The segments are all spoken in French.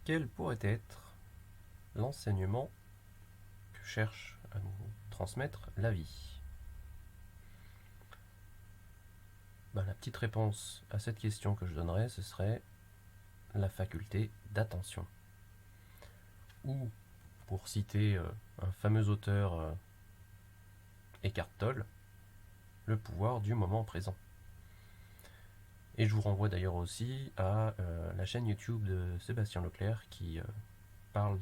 quel pourrait être l'enseignement que cherche à nous transmettre la vie? La petite réponse à cette question que je donnerais, ce serait la faculté d'attention. Ou, pour citer un fameux auteur Eckhart Tolle, le pouvoir du moment présent. Et je vous renvoie d'ailleurs aussi à la chaîne YouTube de Sébastien Leclerc qui parle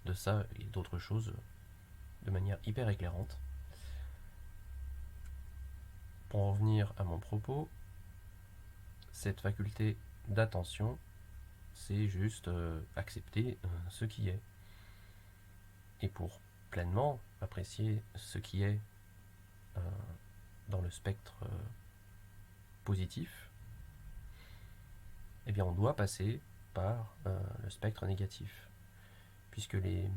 de ça et d'autres choses de manière hyper éclairante. Pour en revenir à mon propos, cette faculté d'attention, c'est juste accepter ce qui est. Et pour pleinement apprécier ce qui est dans le spectre positif, eh bien on doit passer par le spectre négatif. Puisque les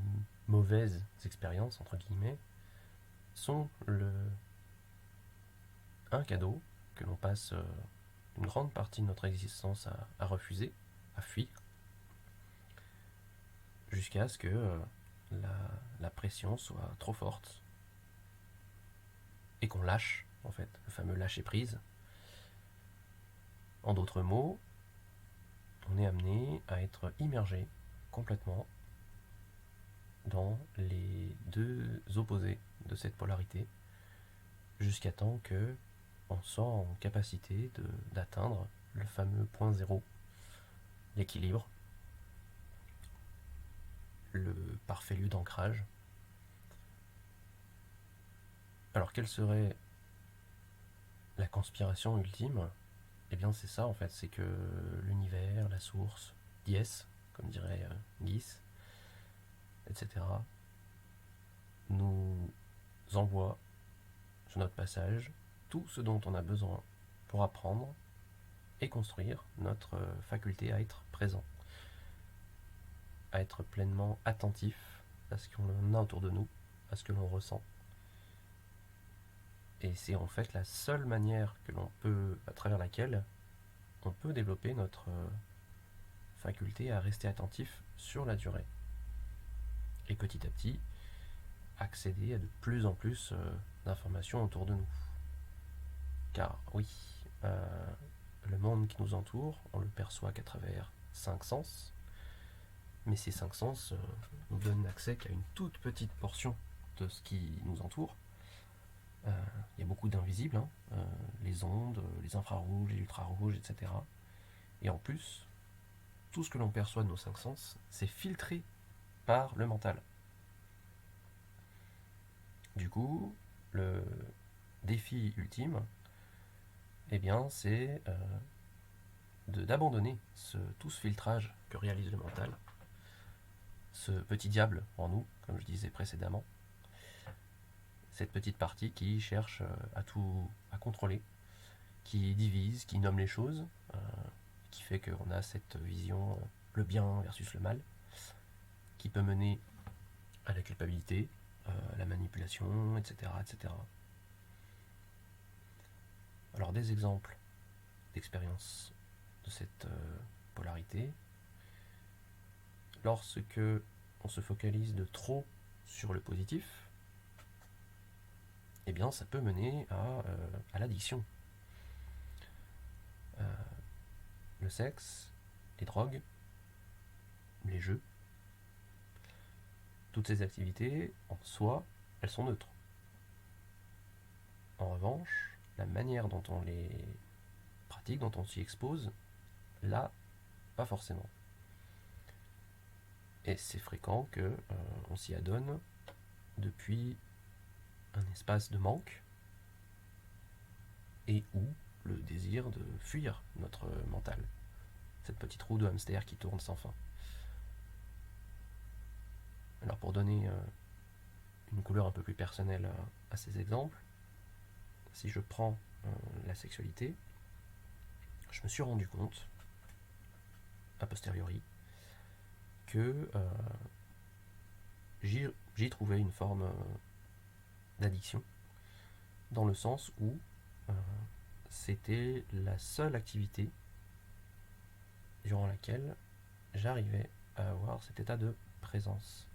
mauvaises expériences, entre guillemets, sont un cadeau que l'on passe une grande partie de notre existence à refuser, à fuir, jusqu'à ce que la pression soit trop forte et qu'on lâche, en fait, le fameux lâcher prise. En d'autres mots, on est amené à être immergé complètement dans les deux opposés de cette polarité, jusqu'à temps que on soit en capacité d'atteindre le fameux point zéro, l'équilibre, le parfait lieu d'ancrage. Alors quelle serait la conspiration ultime? Eh bien c'est ça en fait, c'est que l'univers, la source, Dies, comme dirait Guis, etc., nous envoie sur notre passage tout ce dont on a besoin pour apprendre et construire notre faculté à être présent, à être pleinement attentif à ce qu'on a autour de nous, à ce que l'on ressent. Et c'est en fait la seule manière que l'on peut, à travers laquelle on peut développer notre faculté à rester attentif sur la durée. Et petit à petit, accéder à de plus en plus d'informations autour de nous. Car oui, le monde qui nous entoure, on le perçoit qu'à travers 5 sens, mais ces 5 sens nous donnent accès qu'à une toute petite portion de ce qui nous entoure. Il y a beaucoup d'invisibles, les ondes, les infrarouges, les ultrarouges, etc. Et en plus, tout ce que l'on perçoit de nos 5 sens, c'est filtré par le mental. Du coup, le défi ultime, eh bien, c'est d'abandonner tout ce filtrage que réalise le mental, ce petit diable en nous, comme je disais précédemment, cette petite partie qui cherche à contrôler, qui divise, qui nomme les choses, qui fait qu'on a cette vision le bien versus le mal, qui peut mener à la culpabilité, à la manipulation, etc., etc. Alors des exemples d'expérience de cette polarité. Lorsque on se focalise de trop sur le positif, eh bien ça peut mener à l'addiction. Le sexe, les drogues, les jeux, toutes ces activités, en soi, elles sont neutres. En revanche, la manière dont on les pratique, dont on s'y expose, là, pas forcément. Et c'est fréquent qu'on s'y adonne depuis un espace de manque et ou le désir de fuir notre mental. Cette petite roue de hamster qui tourne sans fin. Alors pour donner une couleur un peu plus personnelle à ces exemples, si je prends la sexualité, je me suis rendu compte, a posteriori, que j'y trouvais une forme d'addiction, dans le sens où c'était la seule activité durant laquelle j'arrivais à avoir cet état de présence,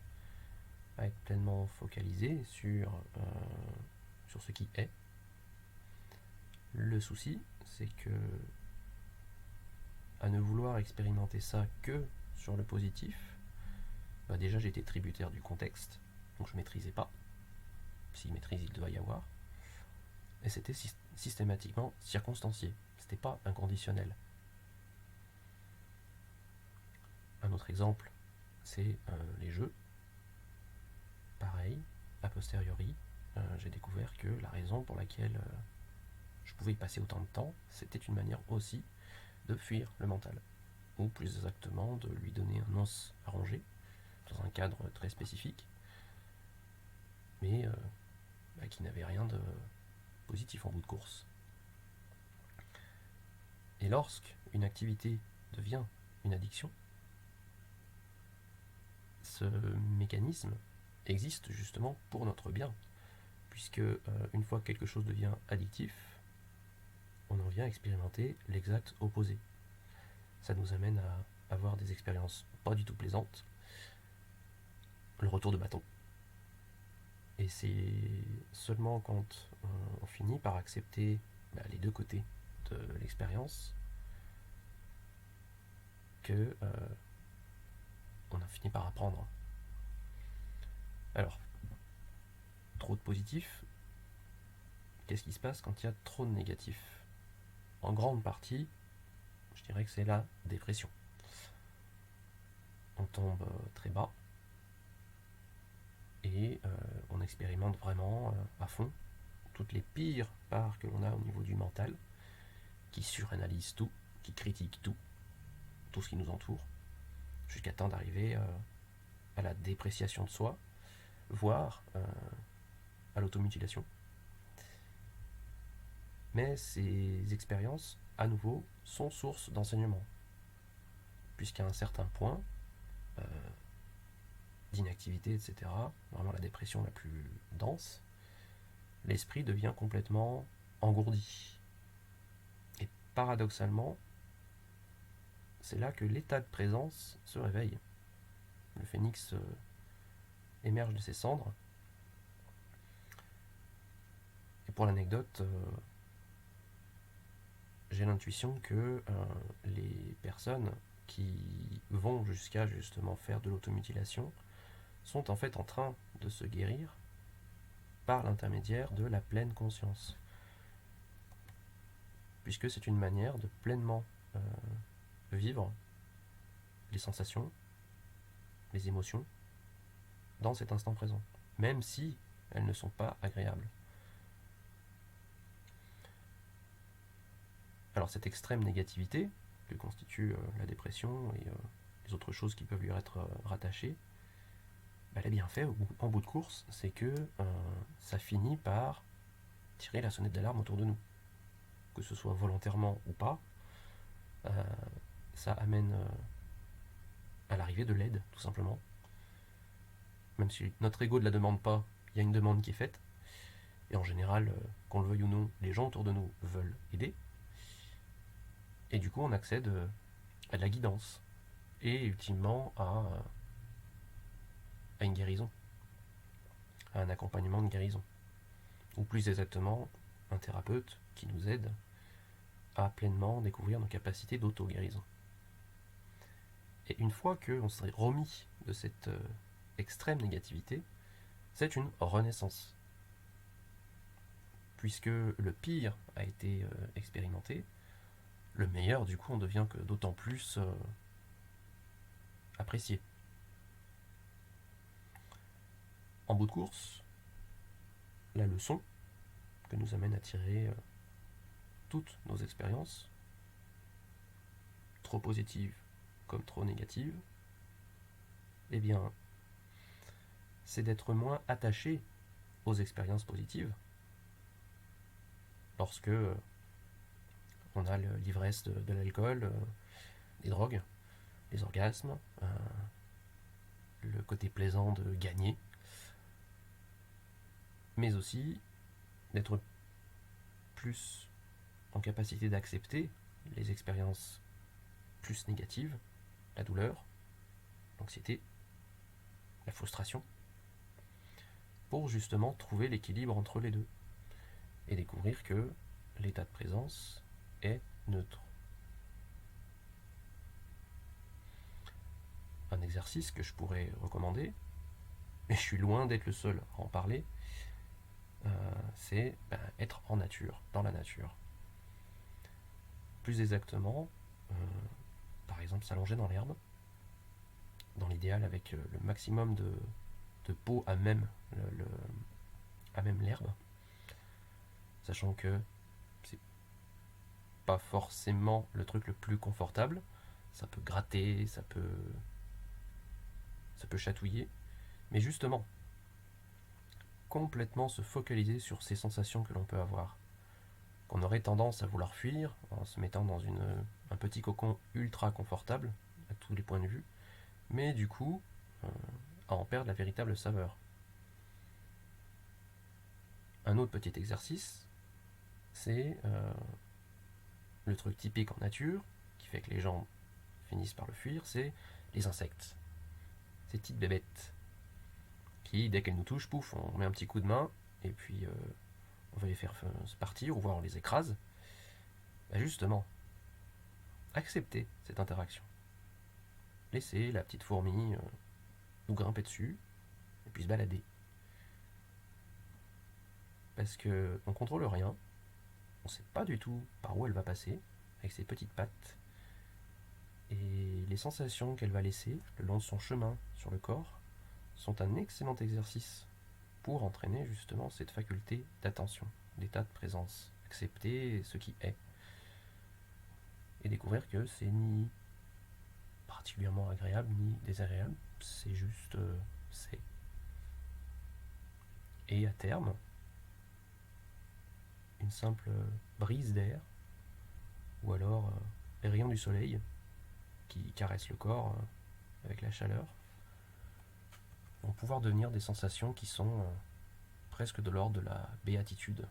à être pleinement focalisé sur ce qui est. Le souci, c'est que à ne vouloir expérimenter ça que sur le positif, déjà j'étais tributaire du contexte, donc je maîtrisais pas. Si maîtrise il doit y avoir. Et c'était systématiquement circonstancié, c'était pas inconditionnel. Un autre exemple, c'est les jeux. Pareil, a posteriori, j'ai découvert que la raison pour laquelle je pouvais y passer autant de temps, c'était une manière aussi de fuir le mental, ou plus exactement de lui donner un os à ronger, dans un cadre très spécifique, mais qui n'avait rien de positif en bout de course. Et lorsqu'une activité devient une addiction, ce mécanisme existe justement pour notre bien, puisque une fois que quelque chose devient addictif, on en vient expérimenter l'exact opposé. Ça nous amène à avoir des expériences pas du tout plaisantes, le retour de bâton. Et c'est seulement quand on finit par accepter les deux côtés de l'expérience que on a fini par apprendre. Alors, trop de positif, qu'est-ce qui se passe quand il y a trop de négatif? En grande partie, je dirais que c'est la dépression. On tombe très bas et on expérimente vraiment à fond toutes les pires parts que l'on a au niveau du mental, qui suranalyse tout, qui critique tout ce qui nous entoure, jusqu'à temps d'arriver à la dépréciation de soi, voire à l'automutilation. Mais ces expériences, à nouveau, sont source d'enseignement, puisqu'à un certain point d'inactivité, etc., vraiment la dépression la plus dense, l'esprit devient complètement engourdi. Et paradoxalement, c'est là que l'état de présence se réveille. Le phénix émerge de ses cendres. Et pour l'anecdote, j'ai l'intuition que les personnes qui vont jusqu'à justement faire de l'automutilation sont en fait en train de se guérir par l'intermédiaire de la pleine conscience. Puisque c'est une manière de pleinement vivre les sensations, les émotions dans cet instant présent, même si elles ne sont pas agréables. Alors cette extrême négativité que constitue la dépression et les autres choses qui peuvent lui être rattachées, les bienfaits en bout de course, c'est que ça finit par tirer la sonnette d'alarme autour de nous. Que ce soit volontairement ou pas, ça amène à l'arrivée de l'aide, tout simplement. Même si notre ego ne la demande pas, il y a une demande qui est faite. Et en général, qu'on le veuille ou non, les gens autour de nous veulent aider. Et du coup, on accède à de la guidance. Et ultimement à une guérison. À un accompagnement de guérison. Ou plus exactement, un thérapeute qui nous aide à pleinement découvrir nos capacités d'auto-guérison. Et une fois qu'on serait remis de cette extrême négativité, c'est une renaissance. Puisque le pire a été expérimenté, le meilleur, du coup, on devient que d'autant plus apprécié. En bout de course, la leçon que nous amène à tirer toutes nos expériences, trop positives comme trop négatives, eh bien, c'est d'être moins attaché aux expériences positives lorsque on a l'ivresse de l'alcool, des drogues, les orgasmes, le côté plaisant de gagner, mais aussi d'être plus en capacité d'accepter les expériences plus négatives, la douleur, l'anxiété, la frustration, pour justement trouver l'équilibre entre les deux et découvrir que l'état de présence est neutre. Un exercice que je pourrais recommander, et je suis loin d'être le seul à en parler, c'est être en nature, dans la nature. Plus exactement, par exemple s'allonger dans l'herbe, dans l'idéal avec le maximum de peau à même l'herbe, sachant que c'est pas forcément le truc le plus confortable, ça peut gratter, ça peut chatouiller, mais justement, complètement se focaliser sur ces sensations que l'on peut avoir, qu'on aurait tendance à vouloir fuir en se mettant dans un petit cocon ultra confortable à tous les points de vue, mais du coup à en perdre la véritable saveur. Un autre petit exercice, c'est le truc typique en nature, qui fait que les gens finissent par le fuir, c'est les insectes. Ces petites bébêtes qui, dès qu'elles nous touchent, pouf, on met un petit coup de main, et puis on va les faire se partir, ou voire on les écrase. Justement, accepter cette interaction. Laisser la petite fourmi nous grimper dessus, et puis se balader. Parce qu'on ne contrôle rien, on ne sait pas du tout par où elle va passer, avec ses petites pattes, et les sensations qu'elle va laisser le long de son chemin sur le corps sont un excellent exercice pour entraîner justement cette faculté d'attention, d'état de présence, accepter ce qui est, et découvrir que c'est ni particulièrement agréable ni désagréable, c'est juste c'est. Et à terme, une simple brise d'air, ou alors les rayons du soleil qui caressent le corps avec la chaleur, vont pouvoir devenir des sensations qui sont presque de l'ordre de la béatitude.